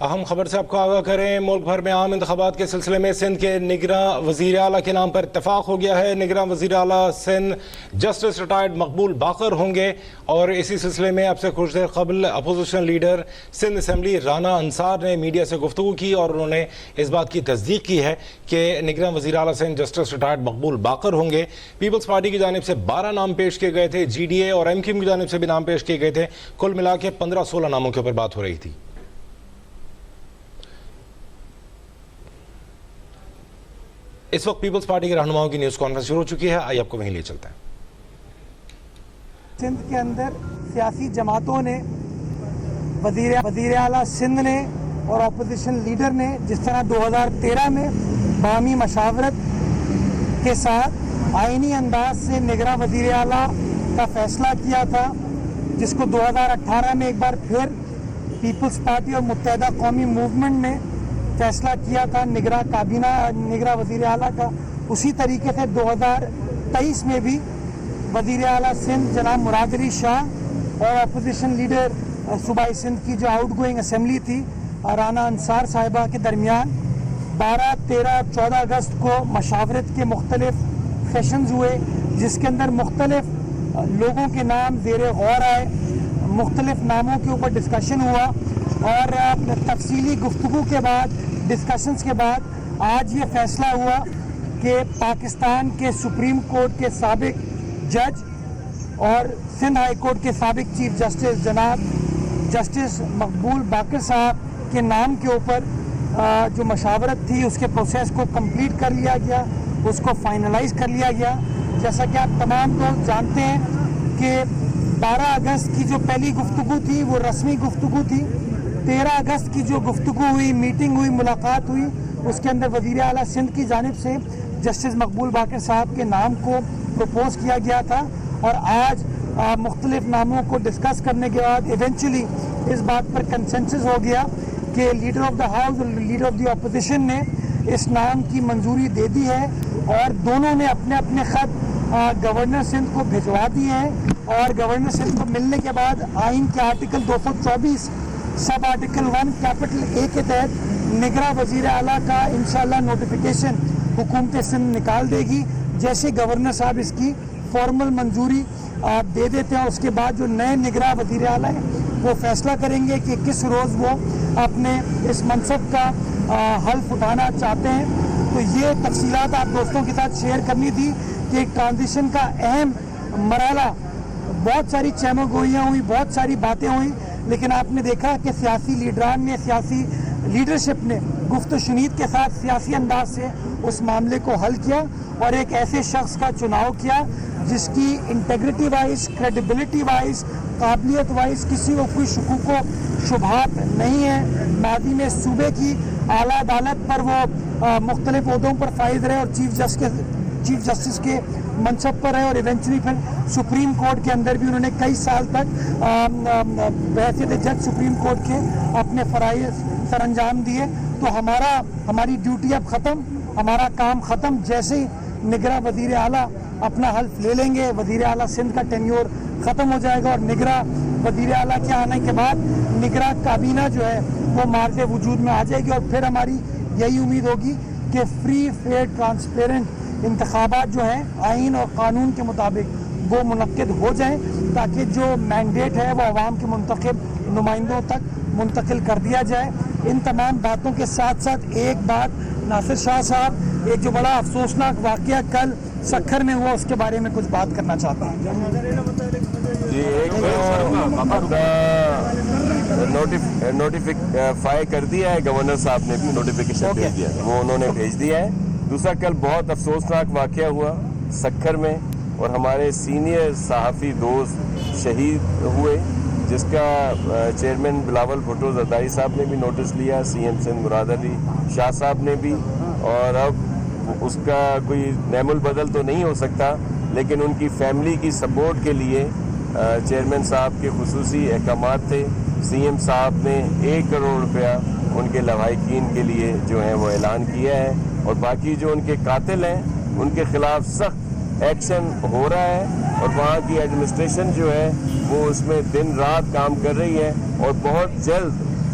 اہم خبر سے آپ کو آگاہ کریں، ملک بھر میں عام انتخابات کے سلسلے میں سندھ کے نگراں وزیر اعلیٰ کے نام پر اتفاق ہو گیا ہے۔ نگراں وزیر اعلیٰ سندھ جسٹس ریٹائرڈ مقبول باقر ہوں گے، اور اسی سلسلے میں اب سے کچھ دیر قبل opposition leader Sindh assembly Rana انصار نے میڈیا سے گفتگو کی، اور انہوں نے اس بات کی تصدیق کی ہے کہ نگراں وزیر اعلیٰ سندھ جسٹس ریٹائرڈ مقبول باقر ہوں گے۔ پیپلز پارٹی کی جانب سے 12 نام پیش کیے گئے تھے، جی ڈی اے اور ایم کیو ایم کی جانب سے بھی نام پیش کیے گئے تھے۔ کل ملا کے 15-16 ناموں کے اوپر بات ہو رہی تھی۔ اس وقت پیپلز پارٹی کے رہنماؤں کی نیوز کانفرنس شروع ہو چکی ہے، آئیے آپ کو وہیں لے چلتے ہیں۔ سندھ کے اندر سیاسی جماعتوں نے، وزیر اعلیٰ سندھ نے اور اپوزیشن لیڈر نے جس طرح 2013 میں باہمی مشاورت کے ساتھ آئینی انداز سے نگراں وزیر اعلیٰ کا فیصلہ کیا تھا، جس کو 2018 میں ایک بار پھر پیپلز پارٹی اور متحدہ قومی موومنٹ نے فیصلہ کیا تھا نگراں کابینہ نگراں وزیر اعلیٰ کا، اسی طریقے سے 2023 میں بھی وزیر اعلیٰ سندھ جناب مراد علی شاہ اور اپوزیشن لیڈر صوبائی سندھ کی جو آؤٹ گوئنگ اسمبلی تھی رانا انصار صاحبہ کے درمیان 12، 13، 14 اگست کو مشاورت کے مختلف سیشنز ہوئے، جس کے اندر مختلف لوگوں کے نام زیر غور آئے، مختلف ناموں کے اوپر ڈسکشن ہوا، اور تفصیلی گفتگو کے بعد، ڈسکشنز کے بعد آج یہ فیصلہ ہوا کہ پاکستان کے سپریم کورٹ کے سابق جج اور سندھ ہائی کورٹ کے سابق چیف جسٹس جناب جسٹس مقبول باقر صاحب کے نام کے اوپر جو مشاورت تھی اس کے پروسیس کو کمپلیٹ کر لیا گیا، اس کو فائنلائز کر لیا گیا۔ جیسا کہ آپ تمام لوگ جانتے ہیں کہ 12 اگست کی جو پہلی گفتگو تھی وہ رسمی گفتگو تھی، 13 اگست کی جو گفتگو ہوئی، میٹنگ ہوئی، ملاقات ہوئی، اس کے اندر وزیر اعلیٰ سندھ کی جانب سے جسٹس مقبول باقر صاحب کے نام کو پروپوز کیا گیا تھا، اور آج مختلف ناموں کو ڈسکس کرنے کے بعد ایونچولی اس بات پر کنسنسس ہو گیا کہ لیڈر آف دا ہاؤس اور لیڈر آف دی اپوزیشن نے اس نام کی منظوری دے دی ہے، اور دونوں نے اپنے اپنے خط گورنر سندھ کو بھجوا دیے ہیں، اور گورنر سندھ کو ملنے کے بعد آئین کے article 224 sub article 1 capital A کے تحت نگراں وزیر اعلیٰ کا انشاءاللہ نوٹیفیکیشن حکومت سندھ نکال دے گی۔ جیسے گورنر صاحب اس کی فارمل منظوری دے دیتے ہیں، اس کے بعد جو نئے نگراں وزیر اعلیٰ ہیں وہ فیصلہ کریں گے کہ کس روز وہ اپنے اس منصب کا حلف اٹھانا چاہتے ہیں۔ تو یہ تفصیلات آپ دوستوں کے ساتھ شیئر کرنی تھی کہ ایک ٹرانزیشن کا اہم مرحلہ، بہت ساری چہمہ گوئیاں ہوئی، بہت ساری باتیں ہوئیں، لیکن آپ نے دیکھا کہ سیاسی لیڈران نے، سیاسی لیڈرشپ نے گفت و شنید کے ساتھ سیاسی انداز سے اس معاملے کو حل کیا، اور ایک ایسے شخص کا چناؤ کیا جس کی انٹیگریٹی وائز، کریڈیبلٹی وائز، قابلیت وائز کسی کو کوئی شکوک و شبہات نہیں ہے۔ ماضی میں صوبے کی اعلیٰ عدالت پر وہ مختلف عہدوں پر فائز رہے، اور چیف جسٹس کے منصب پر رہے، اور ایونچولی پھر سپریم کورٹ کے اندر بھی انہوں نے کئی سال تک بحیثیت جج سپریم کورٹ کے اپنے فرائض سر انجام دیے۔ تو ہماری ڈیوٹی اب ختم، ہمارا کام ختم۔ جیسے ہی نگراں وزیر اعلیٰ اپنا حلف لے لیں گے، وزیر اعلیٰ سندھ کا ٹینیور ختم ہو جائے گا، اور نگراں وزیر اعلیٰ کے آنے کے بعد نگراں کابینہ جو ہے وہ مارج وجود میں آ جائے گی، اور پھر ہماری یہی امید ہوگی کہ فری، فیئر، ٹرانسپیرنٹ انتخابات جو ہیں آئین اور قانون کے مطابق وہ منعقد ہو جائیں، تاکہ جو مینڈیٹ ہے وہ عوام کے منتخب نمائندوں تک منتقل کر دیا جائے۔ ان تمام باتوں کے ساتھ ساتھ ایک بات، ناصر شاہ صاحب، ایک جو بڑا افسوسناک واقعہ کل سکھر میں ہوا، اس کے بارے میں کچھ بات کرنا چاہتا ہوں۔ جی، ایک نوٹیفائی کر دیا ہے، گورنر صاحب نے بھی نوٹیفیکیشن بھیج دیا، وہ انہوں نے بھیج دیا ہے۔ دوسرا، کل بہت افسوسناک واقعہ ہوا سکھر میں، اور ہمارے سینئر صحافی دوست شہید ہوئے، جس کا چیئرمین بلاول بھٹو زرداری صاحب نے بھی نوٹس لیا، سی ایم سندھ مراد علی شاہ صاحب نے بھی، اور اب اس کا کوئی نعم البدل تو نہیں ہو سکتا، لیکن ان کی فیملی کی سپورٹ کے لیے چیئرمین صاحب کے خصوصی احکامات تھے۔ سی ایم صاحب نے 1 کروڑ روپیہ ان کے لواحقین کے لیے جو ہے وہ اعلان کیا ہے، اور باقی جو ان کے قاتل ہیں ان کے خلاف سخت ایکشن ہو رہا ہے، اور وہاں کی ایڈمنسٹریشن جو ہے وہ اس میں دن رات کام کر رہی ہے، اور بہت جلد